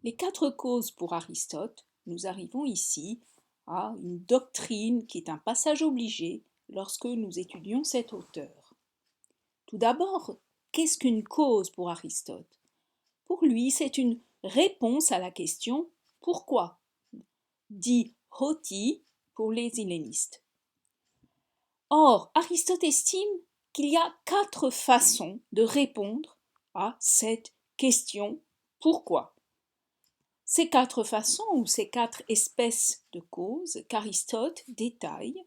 Les quatre causes pour Aristote, nous arrivons ici à une doctrine qui est un passage obligé lorsque nous étudions cet auteur. Tout d'abord, qu'est-ce qu'une cause pour Aristote? Pour lui, c'est une réponse à la question « pourquoi ?» dit « hoti » pour les hellénistes. Or, Aristote estime qu'il y a quatre façons de répondre à cette question « pourquoi ?» Ces quatre façons ou ces quatre espèces de causes qu'Aristote détaille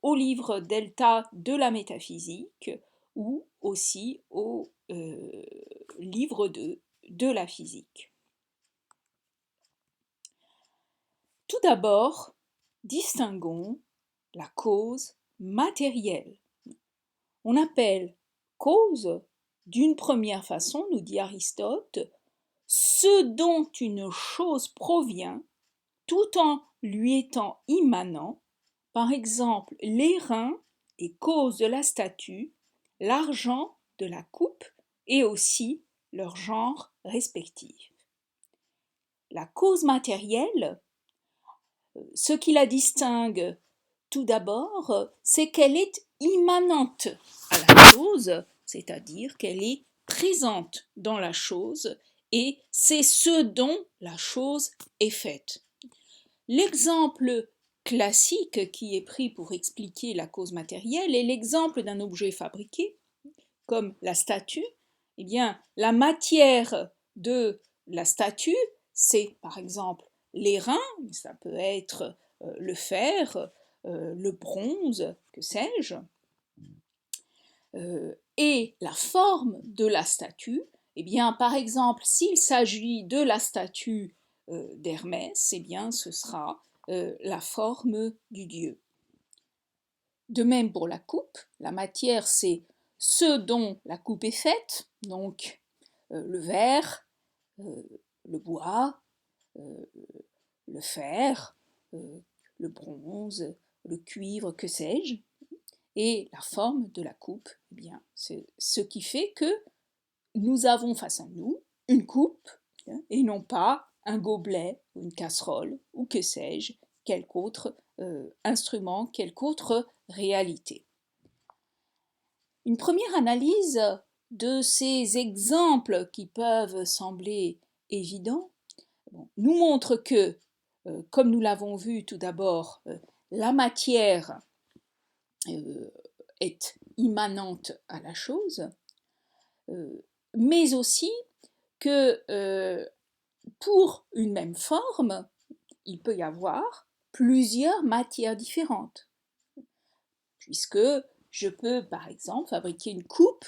au livre Delta de la métaphysique ou aussi au livre 2 de la physique. Tout d'abord, distinguons la cause matérielle. On appelle cause, d'une première façon, nous dit Aristote, ce dont une chose provient tout en lui étant immanent, par exemple l'airain est cause de la statue, l'argent de la coupe et aussi leur genre respectif. La cause matérielle, ce qui la distingue tout d'abord, c'est qu'elle est immanente à la chose, c'est-à-dire qu'elle est présente dans la chose et c'est ce dont la chose est faite. L'exemple classique qui est pris pour expliquer la cause matérielle est l'exemple d'un objet fabriqué, comme la statue. Eh bien, la matière de la statue, c'est par exemple l'airain, ça peut être le fer, le bronze, que sais-je. Et la forme de la statue, eh bien, par exemple, s'il s'agit de la statue d'Hermès, eh bien, ce sera la forme du dieu. De même pour la coupe, la matière, c'est ce dont la coupe est faite, donc le verre, le bois, le fer, le bronze, le cuivre, que sais-je. Et la forme de la coupe, eh bien, c'est ce qui fait que nous avons face à nous une coupe et non pas un gobelet ou une casserole ou que sais-je, quelque autre instrument, quelque autre réalité. Une première analyse de ces exemples qui peuvent sembler évidents nous montre que, comme nous l'avons vu tout d'abord, la matière est immanente à la chose, mais aussi que pour une même forme, il peut y avoir plusieurs matières différentes, puisque je peux par exemple fabriquer une coupe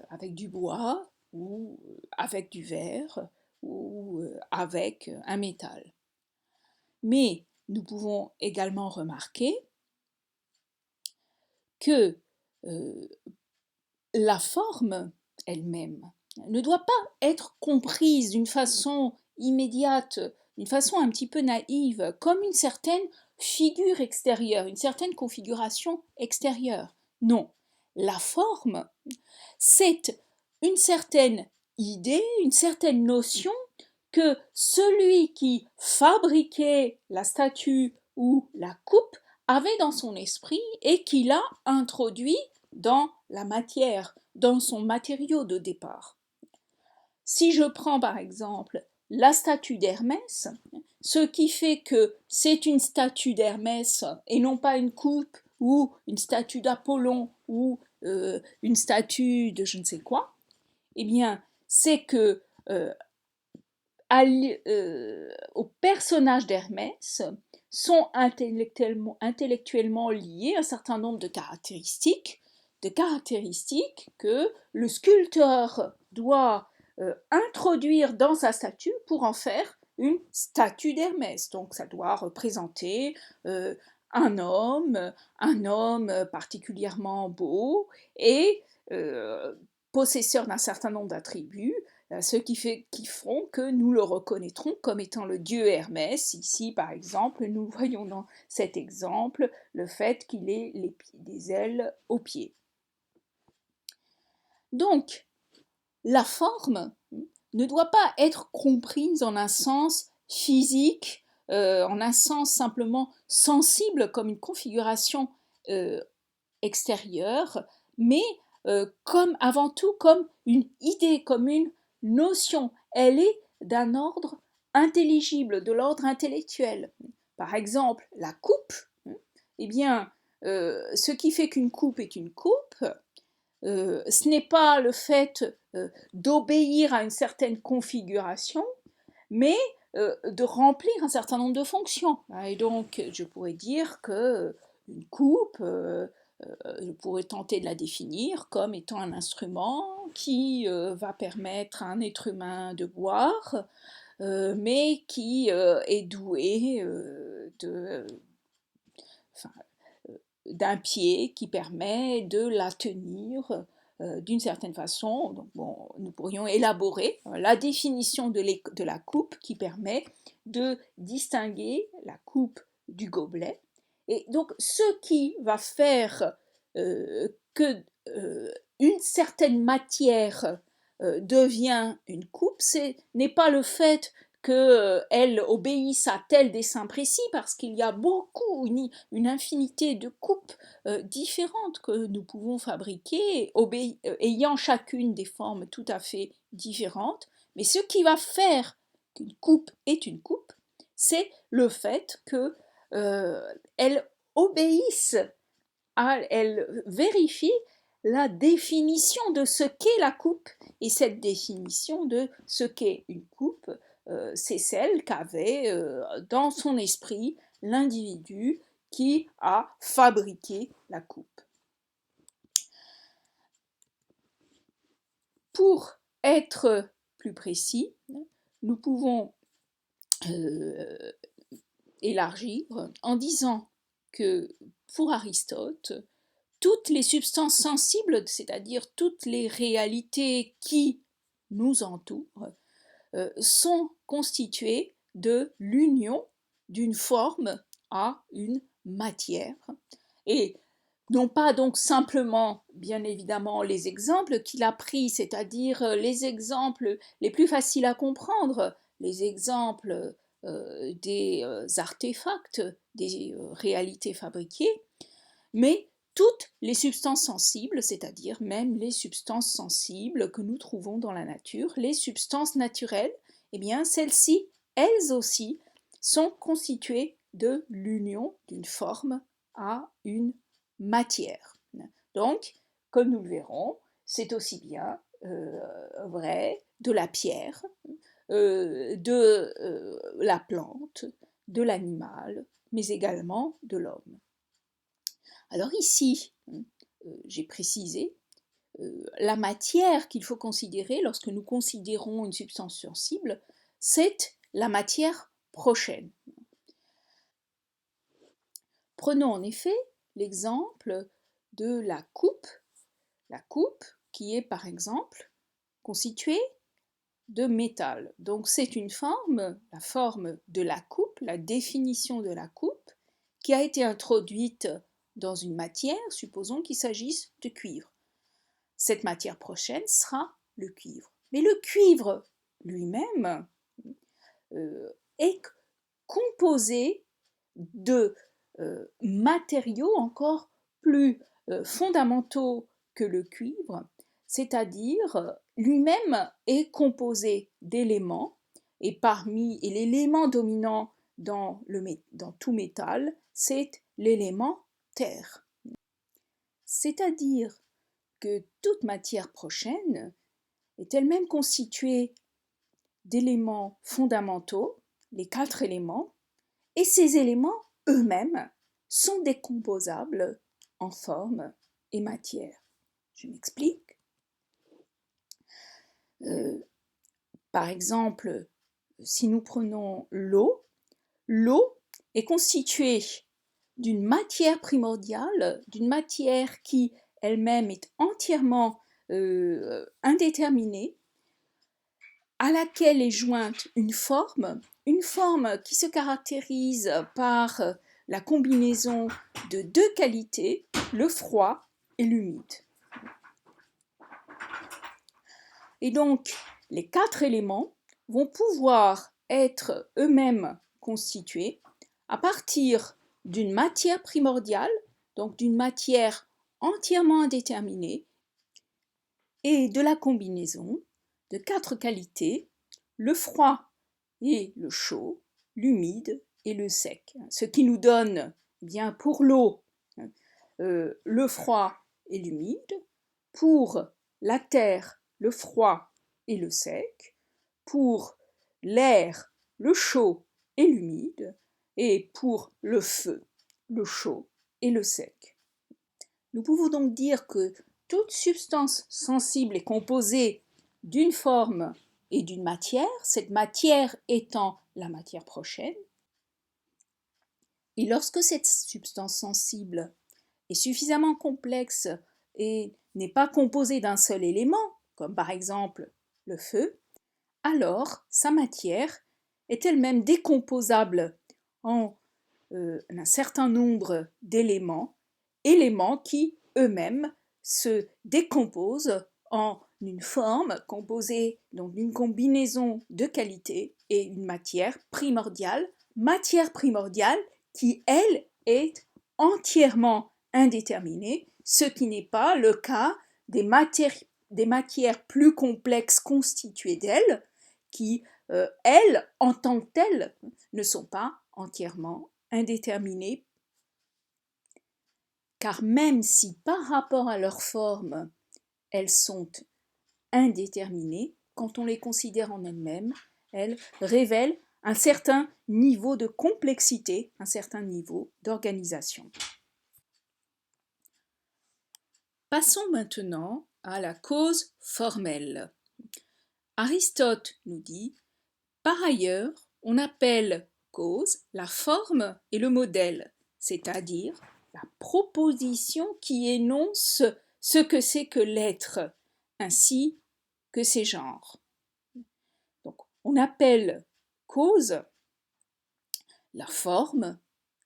avec du bois ou avec du verre ou avec un métal. Mais nous pouvons également remarquer que la forme elle-même ne doit pas être comprise d'une façon immédiate, d'une façon un petit peu naïve, comme une certaine figure extérieure, une certaine configuration extérieure. Non, la forme, c'est une certaine idée, une certaine notion que celui qui fabriquait la statue ou la coupe avait dans son esprit et qu'il a introduit dans la matière, dans son matériau de départ. Si je prends par exemple la statue d'Hermès, ce qui fait que c'est une statue d'Hermès et non pas une coupe ou une statue d'Apollon ou une statue de je ne sais quoi, eh bien c'est que au personnage d'Hermès sont intellectuellement liés un certain nombre de caractéristiques que le sculpteur doit introduire dans sa statue pour en faire une statue d'Hermès. Donc ça doit représenter un homme particulièrement beau et possesseur d'un certain nombre d'attributs, ce qui font que nous le reconnaîtrons comme étant le dieu Hermès. Ici, par exemple, nous voyons dans cet exemple le fait qu'il ait des ailes aux pieds. Donc, la forme ne doit pas être comprise en un sens physique, en un sens simplement sensible comme une configuration extérieure, mais comme avant tout comme une idée, comme une notion. Elle est d'un ordre intelligible, de l'ordre intellectuel. Par exemple, la coupe, eh bien, ce qui fait qu'une coupe est une coupe, ce n'est pas le fait d'obéir à une certaine configuration, mais de remplir un certain nombre de fonctions. Et donc, je pourrais dire que une coupe, je pourrais tenter de la définir comme étant un instrument qui va permettre à un être humain de boire, mais qui est doué enfin, d'un pied qui permet de la tenir d'une certaine façon. Donc, bon, nous pourrions élaborer la définition de la coupe qui permet de distinguer la coupe du gobelet. Et donc, ce qui va faire que une certaine matière devient une coupe, ce n'est pas le fait qu'elle obéisse à tel dessin précis, parce qu'il y a beaucoup, une infinité de coupes différentes que nous pouvons fabriquer, ayant chacune des formes tout à fait différentes. Mais ce qui va faire qu'une coupe est une coupe, c'est le fait qu'elle obéisse, elle vérifie la définition de ce qu'est la coupe. Et cette définition de ce qu'est une coupe, c'est celle qu'avait dans son esprit l'individu qui a fabriqué la coupe. Pour être plus précis, nous pouvons élargir en disant que pour Aristote, toutes les substances sensibles, c'est-à-dire toutes les réalités qui nous entourent, sont constituées de l'union d'une forme à une matière. Et non pas donc simplement, bien évidemment, les exemples qu'il a pris, c'est-à-dire les exemples les plus faciles à comprendre, les exemples des artefacts, des réalités fabriquées, mais toutes les substances sensibles, c'est-à-dire même les substances sensibles que nous trouvons dans la nature, les substances naturelles, eh bien celles-ci, elles aussi, sont constituées de l'union d'une forme à une matière. Donc, comme nous le verrons, c'est aussi bien vrai de la pierre, de la plante, de l'animal, mais également de l'homme. Alors ici, j'ai précisé la matière qu'il faut considérer lorsque nous considérons une substance sensible, c'est la matière prochaine. Prenons en effet l'exemple de la coupe qui est par exemple constituée de métal. Donc c'est une forme, la forme de la coupe, la définition de la coupe, qui a été introduite dans une matière, supposons qu'il s'agisse de cuivre. Cette matière prochaine sera le cuivre. Mais le cuivre lui-même est composé de matériaux encore plus fondamentaux que le cuivre, c'est-à-dire lui-même est composé d'éléments, et l'élément dominant dans tout métal, c'est l'élément terre. C'est-à-dire que toute matière prochaine est elle-même constituée d'éléments fondamentaux, les 4 éléments, et ces éléments eux-mêmes sont décomposables en forme et matière. Je m'explique. Par exemple, si nous prenons l'eau est constituée d'une matière primordiale, d'une matière qui elle-même est entièrement indéterminée, à laquelle est jointe une forme qui se caractérise par la combinaison de 2 qualités, le froid et l'humide. Et donc, les 4 éléments vont pouvoir être eux-mêmes constitués à partir d'une matière primordiale, donc d'une matière entièrement indéterminée, et de la combinaison de 4 qualités, le froid et le chaud, l'humide et le sec. Ce qui nous donne bien pour l'eau le froid et l'humide, pour la terre le froid et le sec, pour l'air le chaud et l'humide, et pour le feu le chaud et le sec. Nous pouvons donc dire que toute substance sensible est composée d'une forme et d'une matière, cette matière étant la matière prochaine. Et lorsque cette substance sensible est suffisamment complexe et n'est pas composée d'un seul élément, comme par exemple le feu, alors sa matière est elle-même décomposable en un certain nombre d'éléments, éléments qui eux-mêmes se décomposent en une forme composée donc d'une combinaison de qualités et une matière primordiale qui, elle, est entièrement indéterminée, ce qui n'est pas le cas des matières plus complexes constituées d'elles, qui, elles, en tant que telles, ne sont pas entièrement indéterminées, car même si par rapport à leur forme, elles sont indéterminées, quand on les considère en elles-mêmes, elles révèlent un certain niveau de complexité, un certain niveau d'organisation. Passons maintenant à la cause formelle. Aristote nous dit, par ailleurs, on appelle cause la forme et le modèle, c'est-à-dire la proposition qui énonce ce que c'est que l'être, ainsi que ses genres. Donc, on appelle cause la forme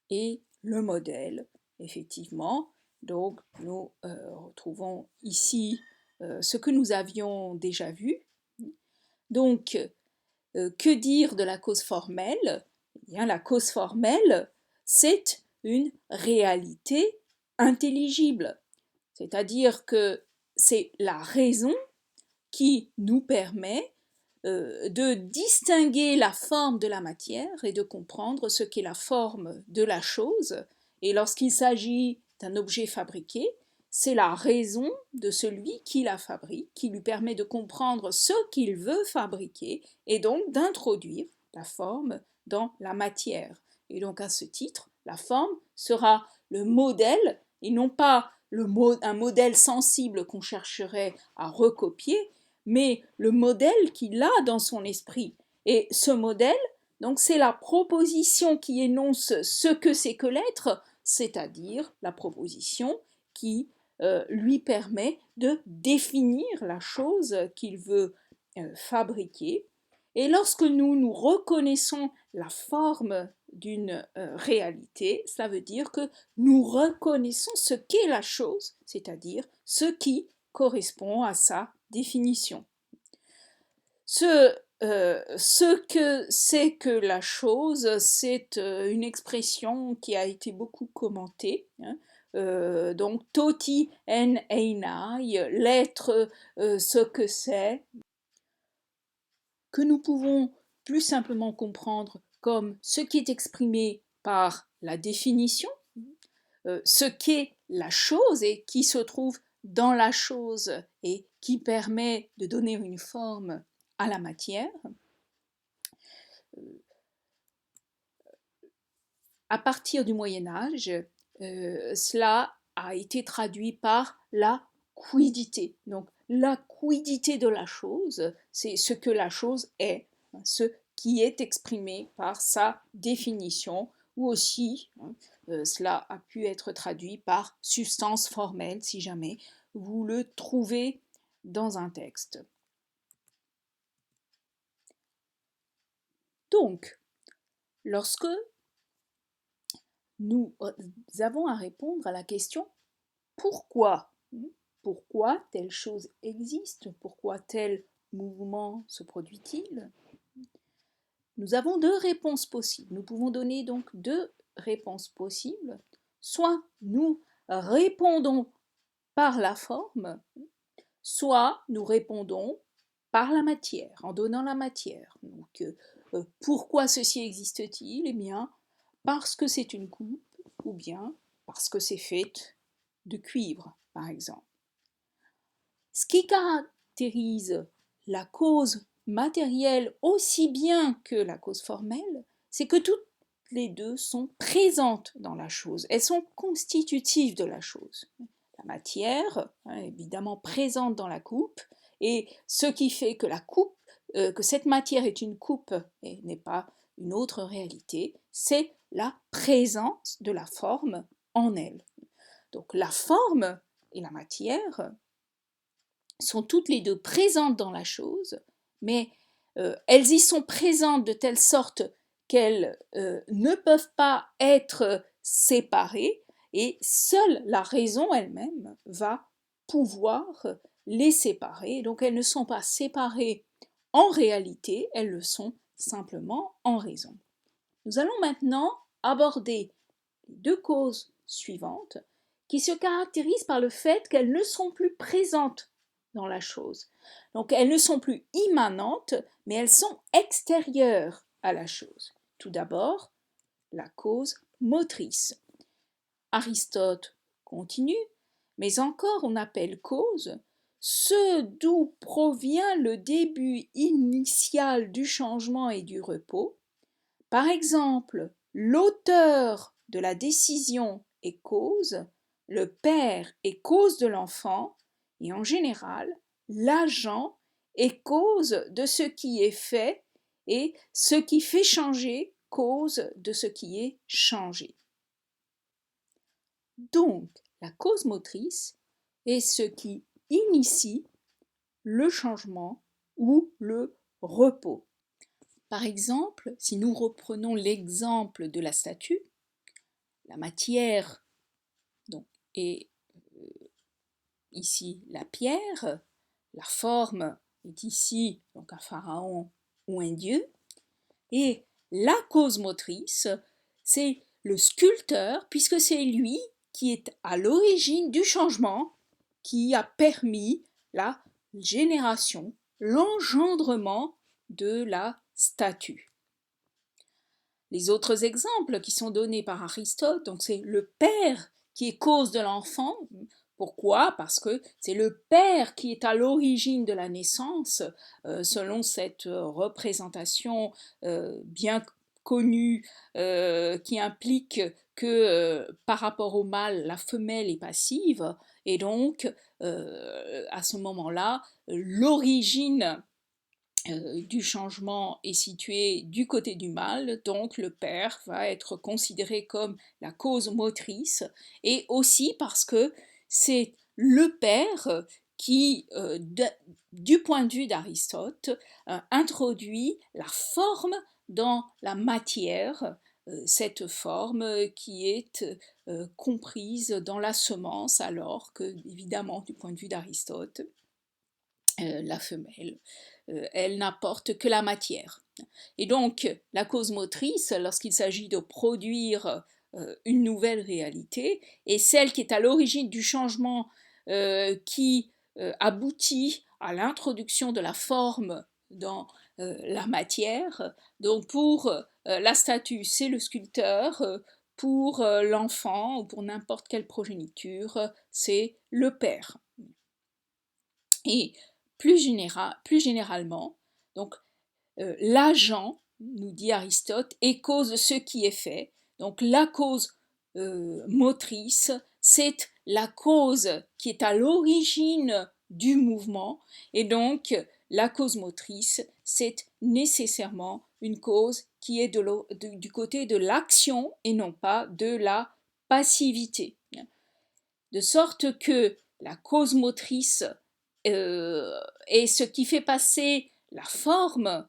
et le modèle, effectivement. Donc, nous retrouvons ici ce que nous avions déjà vu. Donc, que dire de la cause formelle? Eh bien, la cause formelle, c'est une réalité intelligible, c'est-à-dire que c'est la raison qui nous permet de distinguer la forme de la matière et de comprendre ce qu'est la forme de la chose. Et lorsqu'il s'agit d'un objet fabriqué, c'est la raison de celui qui la fabrique qui lui permet de comprendre ce qu'il veut fabriquer et donc d'introduire la forme dans la matière. Et donc à ce titre, la forme sera le modèle et non pas un modèle sensible qu'on chercherait à recopier, mais le modèle qu'il a dans son esprit. Et ce modèle, donc, c'est la proposition qui énonce ce que c'est que l'être, c'est-à-dire la proposition qui lui permet de définir la chose qu'il veut fabriquer. Et lorsque nous reconnaissons la forme d'une réalité, ça veut dire que nous reconnaissons ce qu'est la chose, c'est-à-dire ce qui correspond à sa définition. Ce que c'est que la chose, c'est une expression qui a été beaucoup commentée. Hein. Donc, toti en einai, l'être, ce que c'est, que nous pouvons plus simplement comprendre comme ce qui est exprimé par la définition, ce qu'est la chose et qui se trouve dans la chose et qui permet de donner une forme à la matière. À partir du Moyen Âge, cela a été traduit par la quiddité. Donc la quiddité de la chose, c'est ce que la chose est, ce qui est exprimé par sa définition, ou aussi cela a pu être traduit par substance formelle si jamais vous le trouvez dans un texte. Donc, lorsque nous avons à répondre à la question pourquoi? Pourquoi telle chose existe? Pourquoi telle mouvement se produit-il? Nous avons deux réponses possibles. Nous pouvons donner donc deux réponses possibles. Soit nous répondons par la forme, soit nous répondons par la matière, en donnant la matière. Donc, pourquoi ceci existe-t-il? Eh bien, parce que c'est une coupe, ou bien parce que c'est fait de cuivre, par exemple. Ce qui caractérise la cause matérielle aussi bien que la cause formelle, c'est que toutes les deux sont présentes dans la chose, elles sont constitutives de la chose. La matière, évidemment présente dans la coupe, et ce qui fait que la coupe, que cette matière est une coupe et n'est pas une autre réalité, c'est la présence de la forme en elle. Donc la forme et la matière sont toutes les deux présentes dans la chose, mais elles y sont présentes de telle sorte qu'elles ne peuvent pas être séparées, et seule la raison elle-même va pouvoir les séparer. Donc elles ne sont pas séparées en réalité, elles le sont simplement en raison. Nous allons maintenant aborder les deux causes suivantes qui se caractérisent par le fait qu'elles ne sont plus présentes dans la chose. Donc elles ne sont plus immanentes, mais elles sont extérieures à la chose. Tout d'abord, la cause motrice. Aristote continue, mais encore on appelle cause ce d'où provient le début initial du changement et du repos. Par exemple, l'auteur de la décision est cause, le père est cause de l'enfant, et en général, l'agent est cause de ce qui est fait, et ce qui fait changer cause de ce qui est changé. Donc, la cause motrice est ce qui initie le changement ou le repos. Par exemple, si nous reprenons l'exemple de la statue, la matière donc, est ici la pierre, la forme est ici donc un pharaon ou un dieu, et la cause motrice, c'est le sculpteur, puisque c'est lui qui est à l'origine du changement qui a permis la génération, l'engendrement de la statue. Les autres exemples qui sont donnés par Aristote, donc c'est le père qui est cause de l'enfant. Pourquoi? Parce que c'est le père qui est à l'origine de la naissance, selon cette représentation bien connue qui implique que par rapport au mâle, la femelle est passive, et donc à ce moment-là, l'origine du changement est situé du côté du mâle, donc le père va être considéré comme la cause motrice, et aussi parce que c'est le père qui, du point de vue d'Aristote, introduit la forme dans la matière, cette forme qui est comprise dans la semence, alors que, évidemment, du point de vue d'Aristote, la femelle, elle n'apporte que la matière. Et donc, la cause motrice, lorsqu'il s'agit de produire une nouvelle réalité, est celle qui est à l'origine du changement qui aboutit à l'introduction de la forme dans la matière. Donc, pour la statue, c'est le sculpteur. Pour l'enfant ou pour n'importe quelle progéniture, c'est le père. Et plus généralement, donc l'agent, nous dit Aristote, est cause de ce qui est fait. Donc la cause motrice, c'est la cause qui est à l'origine du mouvement, et donc la cause motrice, c'est nécessairement une cause qui est du côté de l'action et non pas de la passivité. De sorte que la cause motrice est ce qui fait passer la forme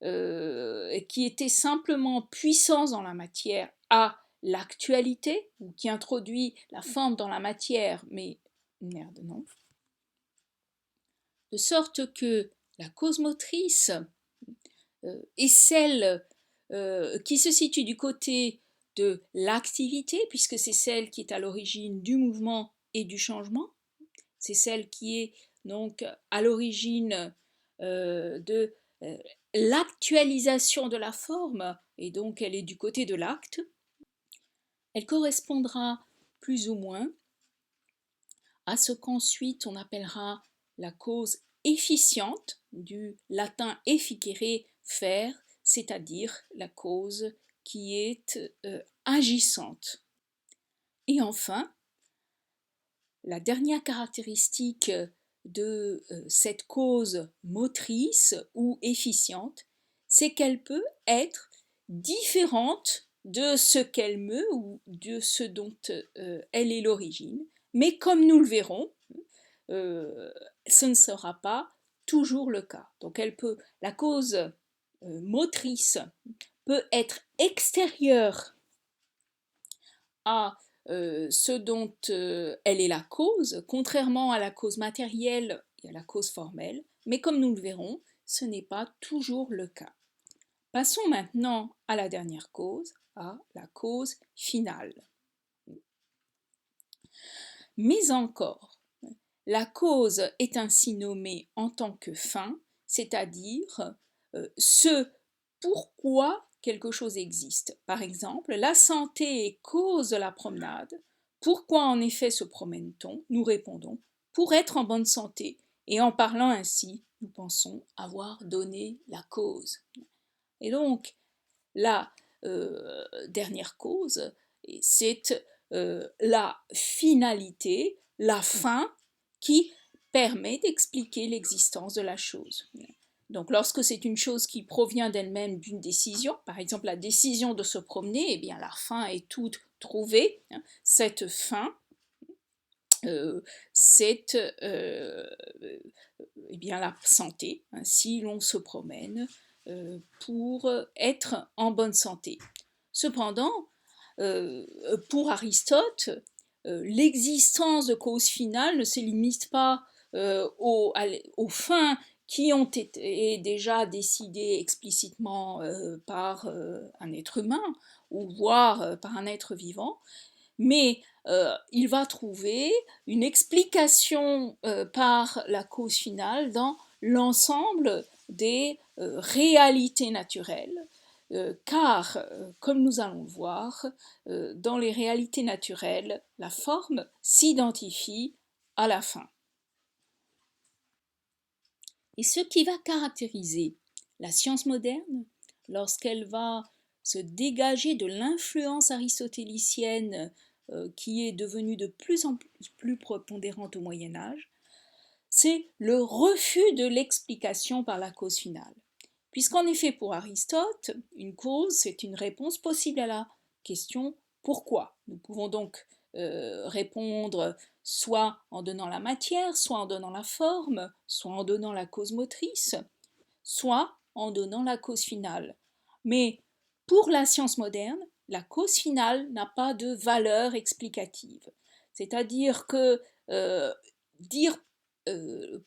qui était simplement puissance dans la matière à l'actualité, ou qui introduit la forme dans la matière, mais merde, non. De sorte que La cause motrice est celle qui se situe du côté de l'activité, puisque c'est celle qui est à l'origine du mouvement et du changement. C'est celle qui est donc à l'origine de l'actualisation de la forme, et donc elle est du côté de l'acte. Elle correspondra plus ou moins à ce qu'ensuite on appellera la cause efficiente, du latin efficere, faire, c'est-à-dire la cause qui est agissante. Et enfin, la dernière caractéristique de cette cause motrice ou efficiente, c'est qu'elle peut être différente de ce qu'elle meut ou de ce dont elle est l'origine, mais comme nous le verrons, ce ne sera pas toujours le cas. Donc la cause motrice peut être extérieure à ce dont elle est la cause, contrairement à la cause matérielle et à la cause formelle, mais comme nous le verrons, ce n'est pas toujours le cas. Passons maintenant à la dernière cause, à la cause finale. Mais encore, la cause est ainsi nommée en tant que fin, c'est-à-dire ce pourquoi quelque chose existe. Par exemple, la santé est cause de la promenade. Pourquoi en effet se promène-t-on? Nous répondons pour être en bonne santé. Et en parlant ainsi, nous pensons avoir donné la cause. Et donc, la dernière cause, c'est la finalité, la fin qui permet d'expliquer l'existence de la chose. Donc lorsque c'est une chose qui provient d'elle-même d'une décision, par exemple la décision de se promener, eh bien la fin est toute trouvée. Cette fin, c'est eh bien la santé, si l'on se promène pour être en bonne santé. Cependant, pour Aristote, l'existence de causes finales ne se limite pas aux fins qui ont été déjà décidées explicitement par un être humain ou voire par un être vivant, mais il va trouver une explication par la cause finale dans l'ensemble des réalités naturelles, car, comme nous allons le voir, dans les réalités naturelles, la forme s'identifie à la fin. Et ce qui va caractériser la science moderne, lorsqu'elle va se dégager de l'influence aristotélicienne qui est devenue de plus en plus prépondérante au Moyen Âge, c'est le refus de l'explication par la cause finale. Puisqu'en effet, pour Aristote, une cause, c'est une réponse possible à la question pourquoi. Nous pouvons donc répondre soit en donnant la matière, soit en donnant la forme, soit en donnant la cause motrice, soit en donnant la cause finale. Mais pour la science moderne, la cause finale n'a pas de valeur explicative. C'est-à-dire que dire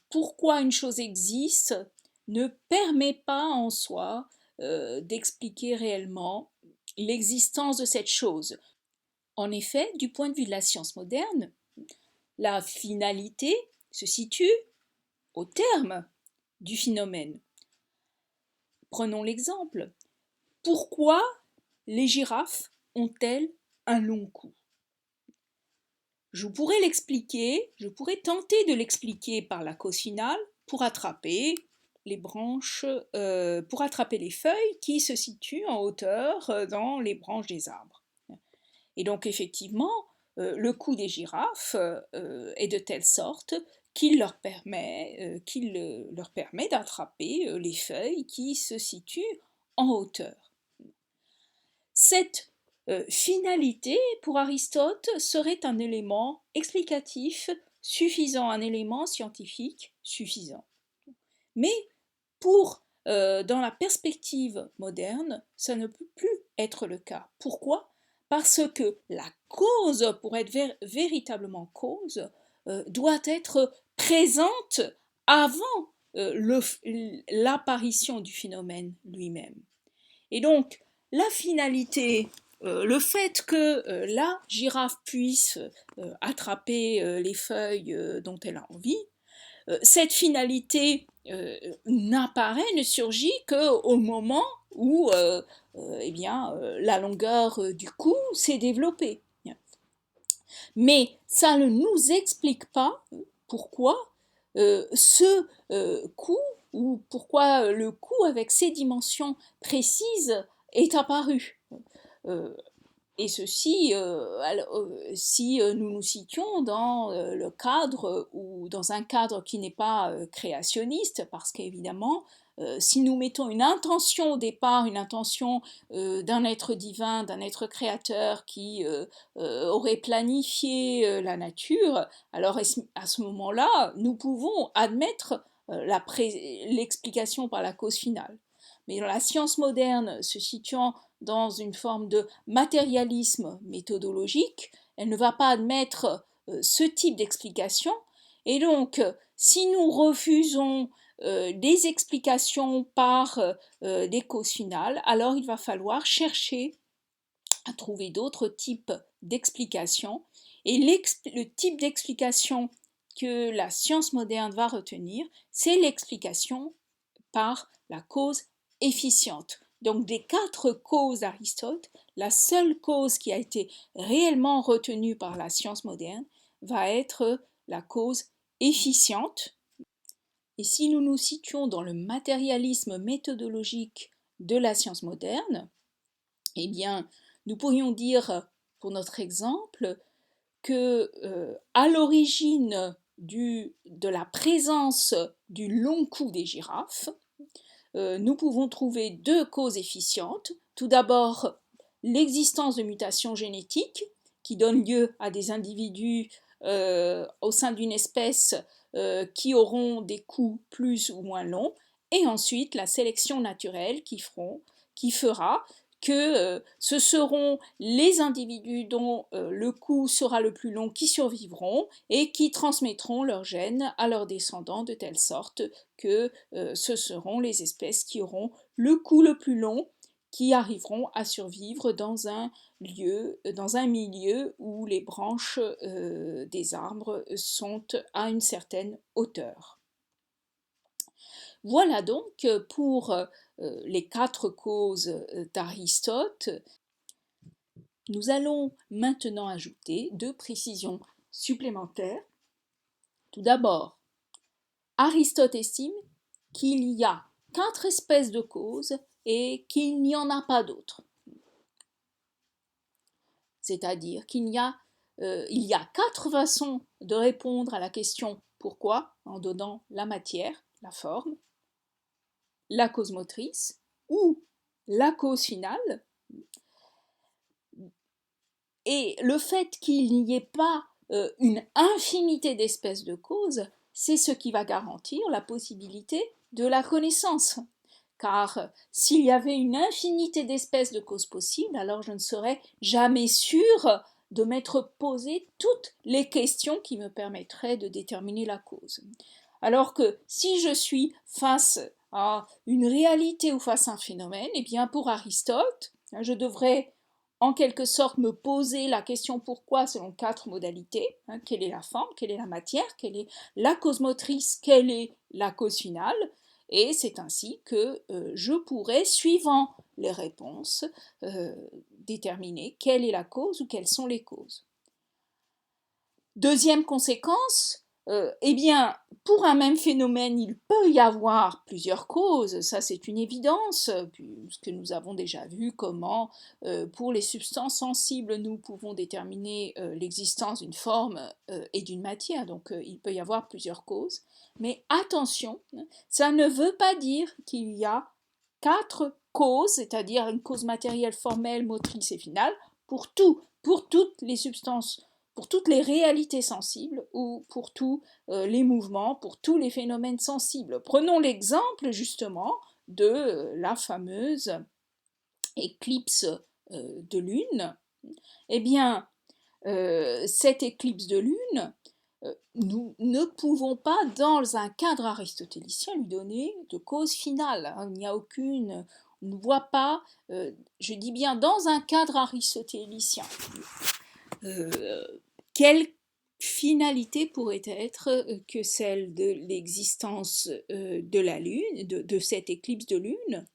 pourquoi une chose existe ne permet pas en soi d'expliquer réellement l'existence de cette chose. En effet, du point de vue de la science moderne, la finalité se situe au terme du phénomène. Prenons l'exemple. Pourquoi les girafes ont-elles un long cou? Je pourrais l'expliquer, je pourrais tenter de l'expliquer par la cause finale pour attraper les branches, pour attraper les feuilles qui se situent en hauteur dans les branches des arbres. Et donc effectivement, le cou des girafes est de telle sorte qu'il leur permet d'attraper les feuilles qui se situent en hauteur. Cette finalité, pour Aristote, serait un élément explicatif suffisant, un élément scientifique suffisant. Mais dans la perspective moderne, ça ne peut plus être le cas. Pourquoi? Parce que la cause, pour être véritablement cause, doit être présente avant l'apparition du phénomène lui-même. Et donc, la finalité, le fait que la girafe puisse attraper les feuilles dont elle a envie, cette finalité ne surgit qu'au moment où la longueur du cou s'est développée. Mais ça ne nous explique pas pourquoi ce cou ou pourquoi le cou avec ses dimensions précises est apparu. Et ceci, si nous nous situons dans le cadre ou dans un cadre qui n'est pas créationniste, parce qu'évidemment, si nous mettons une intention au départ, une intention d'un être divin, d'un être créateur qui aurait planifié la nature, alors à ce moment-là, nous pouvons admettre l'explication par la cause finale. Mais dans la science moderne, se situant dans une forme de matérialisme méthodologique, elle ne va pas admettre ce type d'explication. Et donc, si nous refusons des explications par des causes finales, alors il va falloir chercher à trouver d'autres types d'explications. Et le type d'explication que la science moderne va retenir, c'est l'explication par la cause efficiente. Donc des 4 causes d'Aristote, la seule cause qui a été réellement retenue par la science moderne va être la cause efficiente. Et si nous nous situons dans le matérialisme méthodologique de la science moderne, eh bien, nous pourrions dire, pour notre exemple, que à l'origine de la présence du long cou des girafes, nous pouvons trouver 2 causes efficientes. Tout d'abord, l'existence de mutations génétiques qui donnent lieu à des individus au sein d'une espèce qui auront des coups plus ou moins longs, et ensuite la sélection naturelle qui fera que ce seront les individus dont le cou sera le plus long qui survivront et qui transmettront leurs gènes à leurs descendants de telle sorte que ce seront les espèces qui auront le cou le plus long qui arriveront à survivre dans un milieu où les branches des arbres sont à une certaine hauteur. Voilà donc pour les 4 causes d'Aristote. Nous allons maintenant ajouter 2 précisions supplémentaires. Tout d'abord, Aristote estime qu'il y a 4 espèces de causes et qu'il n'y en a pas d'autres. C'est-à-dire qu'il y a 4 façons de répondre à la question pourquoi en donnant la matière, la forme, la cause motrice ou la cause finale. Et le fait qu'il n'y ait pas une infinité d'espèces de causes, c'est ce qui va garantir la possibilité de la connaissance. Car s'il y avait une infinité d'espèces de causes possibles, alors je ne serais jamais sûre de m'être posé toutes les questions qui me permettraient de déterminer la cause. Alors que si je suis face à une réalité ou face à un phénomène, eh bien pour Aristote, je devrais en quelque sorte me poser la question pourquoi selon 4 modalités. Quelle est la forme, quelle est la matière, quelle est la cause motrice, quelle est la cause finale. Et c'est ainsi que je pourrais, suivant les réponses, déterminer quelle est la cause ou quelles sont les causes. Deuxième conséquence, eh bien, pour un même phénomène, il peut y avoir plusieurs causes, ça c'est une évidence, puisque nous avons déjà vu comment, pour les substances sensibles, nous pouvons déterminer l'existence d'une forme et d'une matière, donc il peut y avoir plusieurs causes. Mais attention, ça ne veut pas dire qu'il y a 4 causes, c'est-à-dire une cause matérielle, formelle, motrice et finale, pour toutes les substances, pour toutes les réalités sensibles ou pour tous les mouvements, pour tous les phénomènes sensibles. Prenons l'exemple justement de la fameuse éclipse de lune. Eh bien, cette éclipse de lune, nous ne pouvons pas, dans un cadre aristotélicien, lui donner de cause finale, hein. Il n'y a aucune, on ne voit pas, je dis bien dans un cadre aristotélicien, quelle finalité pourrait être que celle de l'existence de la Lune, de cette éclipse de Lune.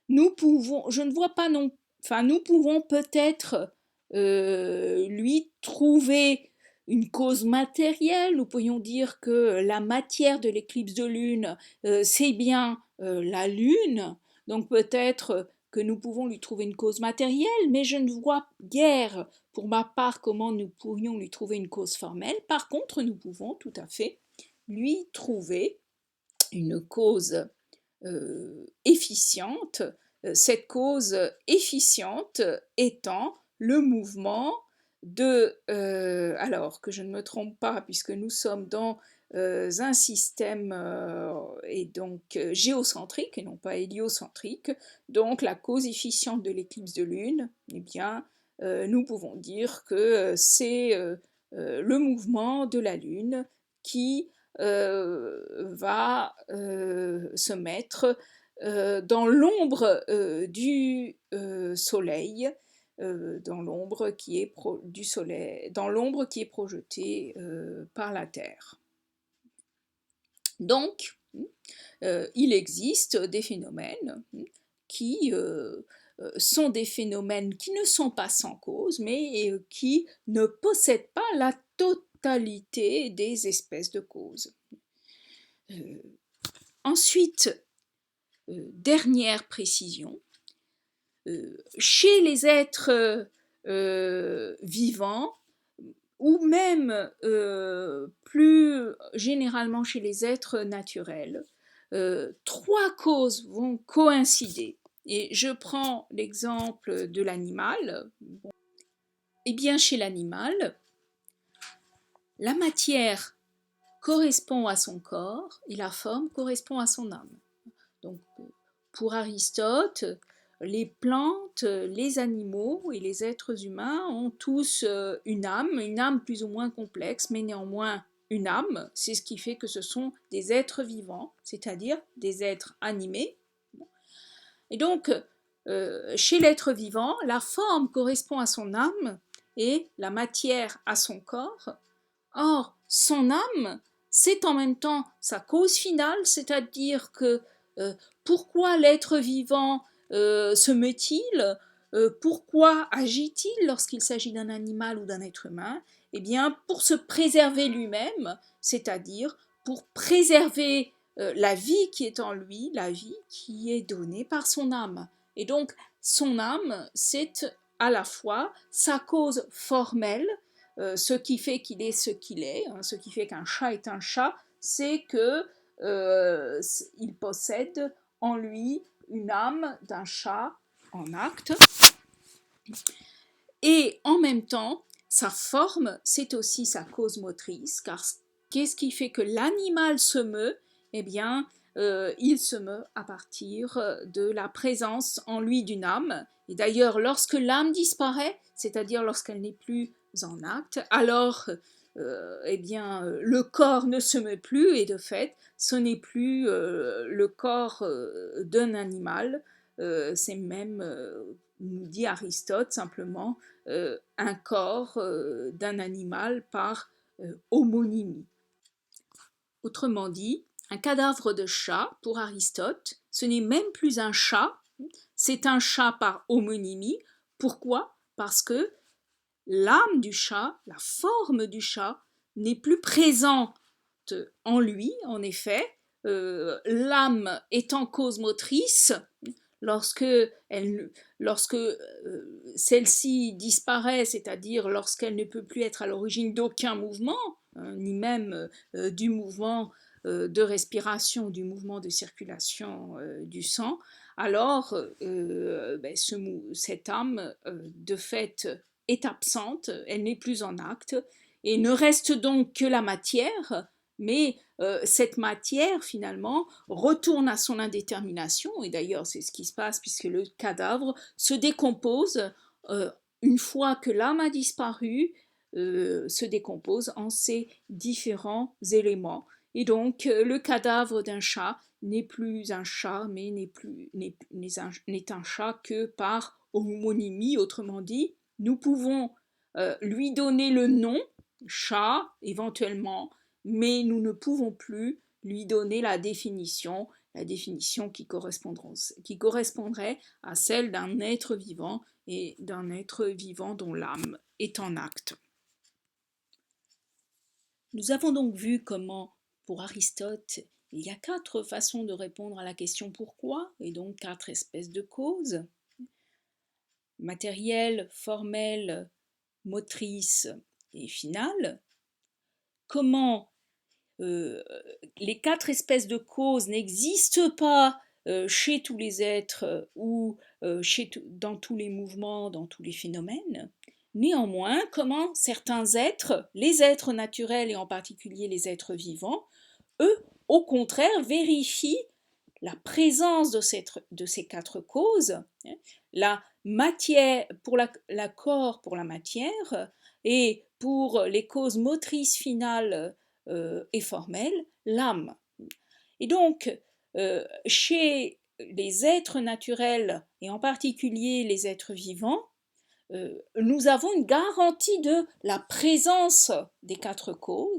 Nous pouvons, je ne vois pas non, enfin nous pouvons peut-être lui trouver une cause matérielle. Nous pourrions dire que la matière de l'éclipse de Lune, c'est bien la Lune, donc peut-être que nous pouvons lui trouver une cause matérielle, mais je ne vois guère pour ma part comment nous pourrions lui trouver une cause formelle. Par contre, nous pouvons tout à fait lui trouver une cause efficiente, cette cause efficiente étant le mouvement de, alors que je ne me trompe pas, puisque nous sommes dans un système et donc géocentrique et non pas héliocentrique, donc la cause efficiente de l'éclipse de lune, eh bien, nous pouvons dire que c'est le mouvement de la lune qui va se mettre dans l'ombre du soleil, dans l'ombre qui est du soleil, dans l'ombre qui est projetée par la Terre. Donc, il existe des phénomènes qui sont des phénomènes qui ne sont pas sans cause, mais qui ne possèdent pas la totalité des espèces de causes. Ensuite, dernière précision, chez les êtres vivants, ou même plus généralement chez les êtres naturels, trois causes vont coïncider. Et je prends l'exemple de l'animal. Eh bien, chez l'animal, la matière correspond à son corps et la forme correspond à son âme. Donc, pour Aristote, les plantes, les animaux et les êtres humains ont tous une âme plus ou moins complexe, mais néanmoins une âme. C'est ce qui fait que ce sont des êtres vivants, c'est-à-dire des êtres animés. Et donc, chez l'être vivant, la forme correspond à son âme et la matière à son corps. Or, son âme, c'est en même temps sa cause finale, c'est-à-dire que pourquoi l'être vivant se meut-il, pourquoi agit-il lorsqu'il s'agit d'un animal ou d'un être humain? Eh bien, pour se préserver lui-même, c'est-à-dire pour préserver la vie qui est en lui, la vie qui est donnée par son âme. Et donc, son âme, c'est à la fois sa cause formelle, ce qui fait qu'il est ce qu'il est, hein, ce qui fait qu'un chat est un chat, c'est que il possède en lui une âme d'un chat en acte. Et en même temps, sa forme, c'est aussi sa cause motrice, car qu'est-ce qui fait que l'animal se meut? Eh bien, il se meut à partir de la présence en lui d'une âme. Et d'ailleurs, lorsque l'âme disparaît, c'est-à-dire lorsqu'elle n'est plus en acte, alors eh bien, le corps ne se meut plus et de fait, ce n'est plus le corps d'un animal, c'est même, nous dit Aristote, simplement un corps d'un animal par homonymie. Autrement dit, un cadavre de chat, pour Aristote, ce n'est même plus un chat, c'est un chat par homonymie. Pourquoi? Parce que l'âme du chat, la forme du chat, n'est plus présente en lui, en effet. L'âme étant cause motrice, lorsque celle-ci disparaît, c'est-à-dire lorsqu'elle ne peut plus être à l'origine d'aucun mouvement, ni même du mouvement de respiration, du mouvement de circulation du sang, alors cette âme, de fait, est absente, elle n'est plus en acte, et ne reste donc que la matière, mais cette matière, finalement, retourne à son indétermination, et d'ailleurs c'est ce qui se passe puisque le cadavre se décompose une fois que l'âme a disparu, se décompose en ces différents éléments. Et donc, le cadavre d'un chat n'est plus un chat, mais n'est un chat que par homonymie, autrement dit, nous pouvons lui donner le nom, chat, éventuellement, mais nous ne pouvons plus lui donner la définition qui correspondrait à celle d'un être vivant et d'un être vivant dont l'âme est en acte. Nous avons donc vu comment, pour Aristote, il y a 4 façons de répondre à la question pourquoi, et donc 4 espèces de causes: matérielle, formelle, motrice et finale. Comment les 4 espèces de causes n'existent pas chez tous les êtres ou dans tous les mouvements, dans tous les phénomènes. Néanmoins, comment certains êtres, les êtres naturels et en particulier les êtres vivants, eux, au contraire, vérifient la présence de ces 4 causes, la matière pour la corps pour la matière, et pour les causes motrices finales et formelles, l'âme. Et donc, chez les êtres naturels, et en particulier les êtres vivants, nous avons une garantie de la présence des 4 causes,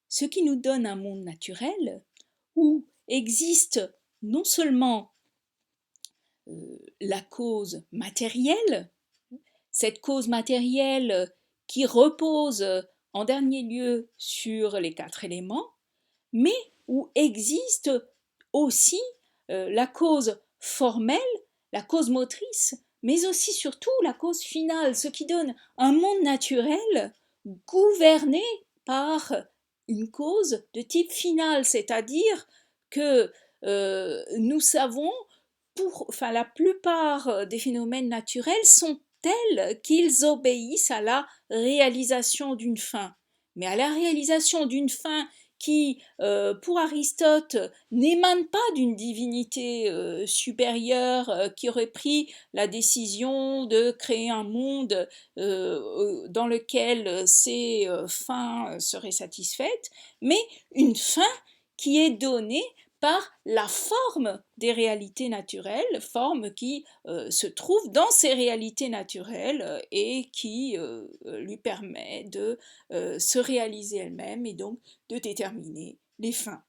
ce qui nous donne un monde naturel où existe non seulement la cause matérielle, cette cause matérielle qui repose en dernier lieu sur les 4 éléments, mais où existe aussi la cause formelle, la cause motrice, mais aussi surtout la cause finale, ce qui donne un monde naturel gouverné par une cause de type final, c'est-à-dire que nous savons, la plupart des phénomènes naturels sont tels qu'ils obéissent à la réalisation d'une fin. Mais à la réalisation d'une fin qui, pour Aristote, n'émane pas d'une divinité supérieure qui aurait pris la décision de créer un monde dans lequel ces fins seraient satisfaites, mais une fin qui est donnée par la forme des réalités naturelles, forme qui se trouve dans ces réalités naturelles et qui lui permet de se réaliser elle-même et donc de déterminer les fins.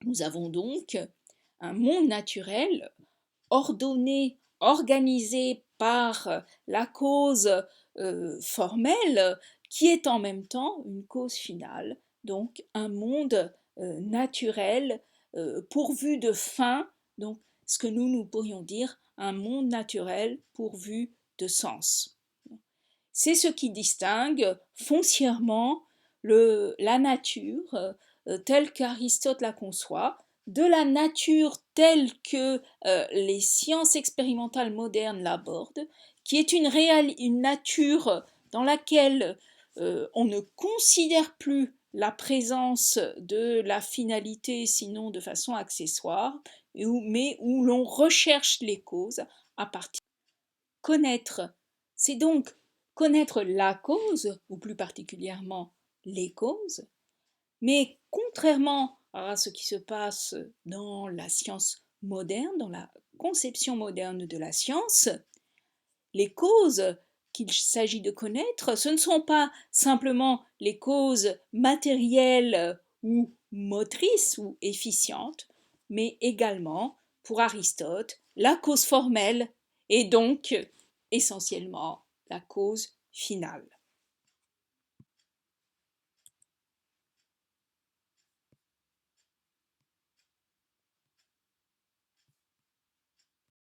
Nous avons donc un monde naturel ordonné, organisé par la cause formelle qui est en même temps une cause finale, donc un monde naturel pourvu de fin, donc ce que nous pourrions dire un monde naturel pourvu de sens. C'est ce qui distingue foncièrement la nature telle qu'Aristote la conçoit de la nature telle que les sciences expérimentales modernes l'abordent, qui est une nature dans laquelle on ne considère plus la présence de la finalité, sinon de façon accessoire, mais où l'on recherche les causes à partir. Connaître, c'est donc connaître la cause, ou plus particulièrement les causes, mais contrairement à ce qui se passe dans la science moderne, dans la conception moderne de la science, les causes qu'il s'agit de connaître, ce ne sont pas simplement les causes matérielles ou motrices ou efficientes, mais également, pour Aristote, la cause formelle et donc essentiellement la cause finale.